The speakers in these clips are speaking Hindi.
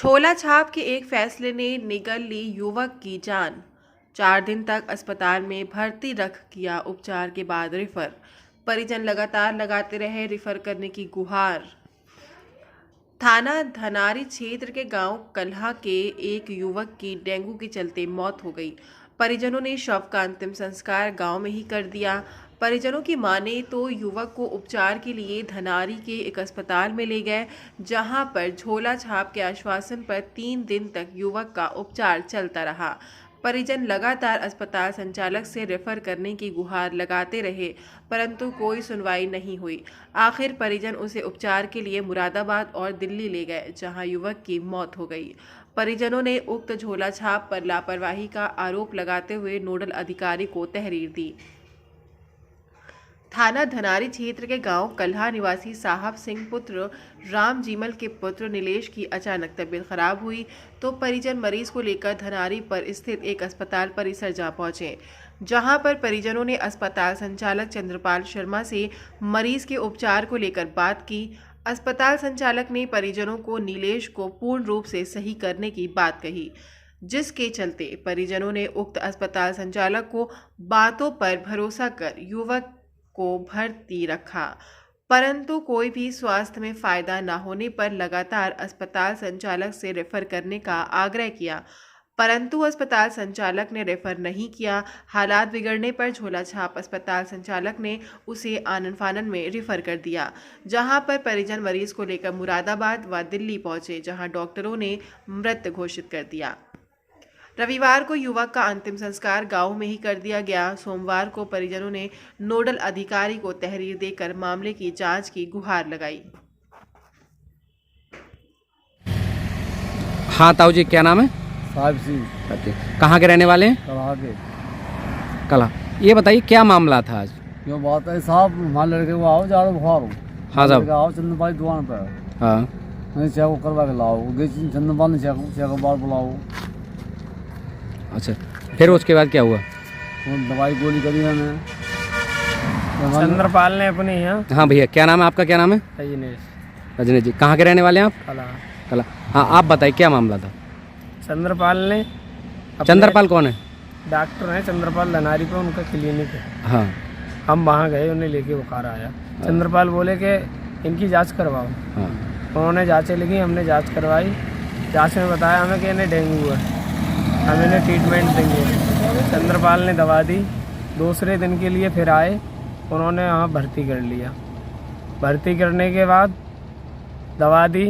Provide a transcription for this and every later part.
झोला छाप के एक फैसले ने निगल ली युवक की जान। 4 दिन तक अस्पताल में भर्ती रख किया उपचार के बाद रिफर। परिजन लगातार लगाते रहे रिफर करने की गुहार। थाना धनारी क्षेत्र के गांव कल्हा के एक युवक की डेंगू के चलते मौत हो गई। परिजनों ने शव का अंतिम संस्कार गांव में ही कर दिया। परिजनों की माने तो युवक को उपचार के लिए धनारी के एक अस्पताल में ले गए, जहां पर झोला छाप के आश्वासन पर 3 दिन तक युवक का उपचार चलता रहा। परिजन लगातार अस्पताल संचालक से रेफर करने की गुहार लगाते रहे, परंतु कोई सुनवाई नहीं हुई। आखिर परिजन उसे उपचार के लिए मुरादाबाद और दिल्ली ले गए, जहां युवक की मौत हो गई। परिजनों ने उक्त झोला छाप पर लापरवाही का आरोप लगाते हुए नोडल अधिकारी को तहरीर दी। थाना धनारी क्षेत्र के गांव कल्हा निवासी साहब सिंह पुत्र राम जीमल के पुत्र नीलेश की अचानक तबीयत खराब हुई तो परिजन मरीज को लेकर धनारी पर स्थित एक अस्पताल परिसर जा पहुंचे, जहां पर परिजनों ने अस्पताल संचालक चंद्रपाल शर्मा से मरीज के उपचार को लेकर बात की। अस्पताल संचालक ने परिजनों को नीलेश को पूर्ण रूप से सही करने की बात कही, जिसके चलते परिजनों ने उक्त अस्पताल संचालक को बातों पर भरोसा कर युवक को भर्ती रखा, परंतु कोई भी स्वास्थ्य में फायदा न होने पर लगातार अस्पताल संचालक से रेफर करने का आग्रह किया, परंतु अस्पताल संचालक ने रेफर नहीं किया। हालात बिगड़ने पर झोला छाप अस्पताल संचालक ने उसे आनन फानन में रेफर कर दिया, जहां पर परिजन मरीज को लेकर मुरादाबाद व दिल्ली पहुंचे, जहां डॉक्टरों ने मृत घोषित कर दिया। रविवार को युवक का अंतिम संस्कार गांव में ही कर दिया गया। सोमवार को परिजनों ने नोडल अधिकारी को तहरीर देकर मामले की जांच की गुहार लगाई। हाँ ताऊ जी, क्या नाम है? साहब सिंह। कहाँ के रहने वाले हैं? कल्हा के। कला। ये बताइए क्या मामला था आज? जो बात है साहब, हमारे लड़के को आओ जाड़ो बुखार हो। हाँ साहब। आओ चंदनपाल दुकान पर। हाँ। नहीं चेक करवा के लाओ, चंदनपाल ने चेक बार बुलाओ। अच्छा, फिर उसके बाद क्या हुआ? दवाई गोली करी मैंने। चंद्रपाल ने अपने यहाँ। हाँ भैया, क्या नाम है आपका? क्या नाम है? रजनीश जी। कहाँ के रहने वाले हैं आप? कला। कला। हाँ, आप बताइए क्या मामला था? चंद्रपाल ने। चंद्रपाल कौन है? डॉक्टर हैं चंद्रपाल धनारी पे, उनका क्लिनिक है। हाँ। हम वहाँ गए, उन्हें लेके बुखार आया। चंद्रपाल बोले कि इनकी जांच करवाओ। हाँ। उन्होंने जांचें लिखी, हमने जांच करवाई। जांच में बताया हमें कि इन्हें डेंगू है, हम इन्हें ट्रीटमेंट देंगे। चंद्रपाल ने दवा दी। दूसरे दिन के लिए फिर आए, उन्होंने वहाँ भर्ती कर लिया। भर्ती करने के बाद दवा दी,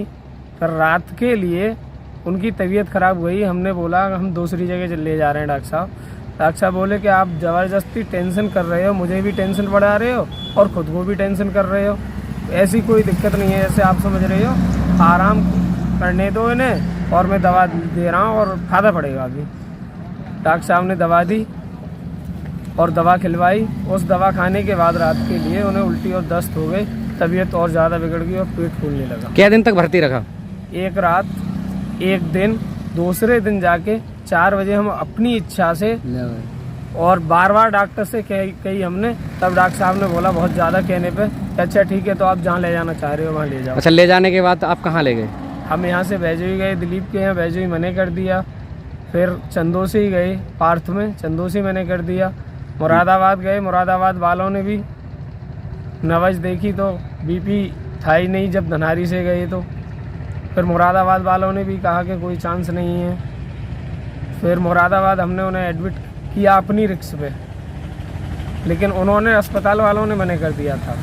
फिर रात के लिए उनकी तबीयत ख़राब हुई। हमने बोला हम दूसरी जगह ले जा रहे हैं डॉक्टर साहब। डॉक्टर साहब बोले कि आप ज़बरदस्ती टेंशन कर रहे हो, मुझे भी टेंशन बढ़ा रहे हो और ख़ुद को भी टेंशन कर रहे हो। ऐसी कोई दिक्कत नहीं है जैसे आप समझ रहे हो, आराम करने दो इन्हें और मैं दवा दे रहा हूँ और फ़ायदा पड़ेगा अभी। डॉक्टर साहब ने दवा दी और दवा खिलवाई। उस दवा खाने के बाद रात के लिए उन्हें उल्टी और दस्त हो गई, तबीयत और ज़्यादा बिगड़ गई और पेट फूलने लगा। क्या दिन तक भर्ती रखा? एक रात, एक दिन। दूसरे दिन जाके 4 बजे हम अपनी इच्छा से और बार बार डॉक्टर से कही हमने, तब डॉक्टर साहब ने बोला बहुत ज़्यादा कहने पे, अच्छा ठीक है तो आप जहाँ ले जाना चाह रहे हो वहाँ ले जाओ। अच्छा, ले जाने के बाद आप कहाँ ले गए? हम यहाँ से बैजोई गए, दिलीप के यहाँ बैजोई मने कर दिया। फिर चंदोसी गए, पार्थ में चंदोसी मैंने कर दिया। मुरादाबाद गए, मुरादाबाद वालों ने भी नब्ज देखी तो बीपी था ही नहीं जब धनारी से गए तो। फिर मुरादाबाद वालों ने भी कहा कि कोई चांस नहीं है। फिर मुरादाबाद हमने उन्हें एडमिट किया अपनी रिक्स पे, लेकिन उन्होंने अस्पताल वालों ने मने कर दिया था।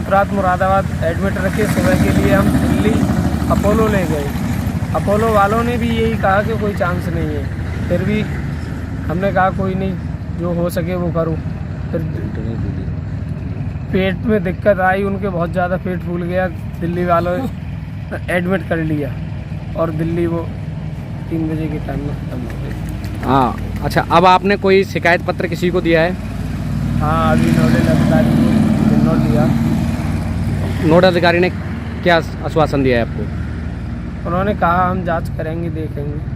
रात मुरादाबाद एडमिट रखे, सुबह के लिए हम दिल्ली अपोलो ले गए। अपोलो वालों ने भी यही कहा कि कोई चांस नहीं है। फिर भी हमने कहा कोई नहीं, जो हो सके वो करूँ। फिर पेट में दिक्कत आई, उनके बहुत ज़्यादा पेट फूल गया। दिल्ली वालों एडमिट कर लिया और दिल्ली वो 3 बजे के टाइम में खत्म हो गई। हाँ। अच्छा, अब आपने कोई शिकायत पत्र किसी को दिया है? हाँ, अभी नोडल अधिकारी को नोट दिया। नोडल अधिकारी ने क्या आश्वासन दिया है आपको? उन्होंने कहा हम जांच करेंगे, देखेंगे।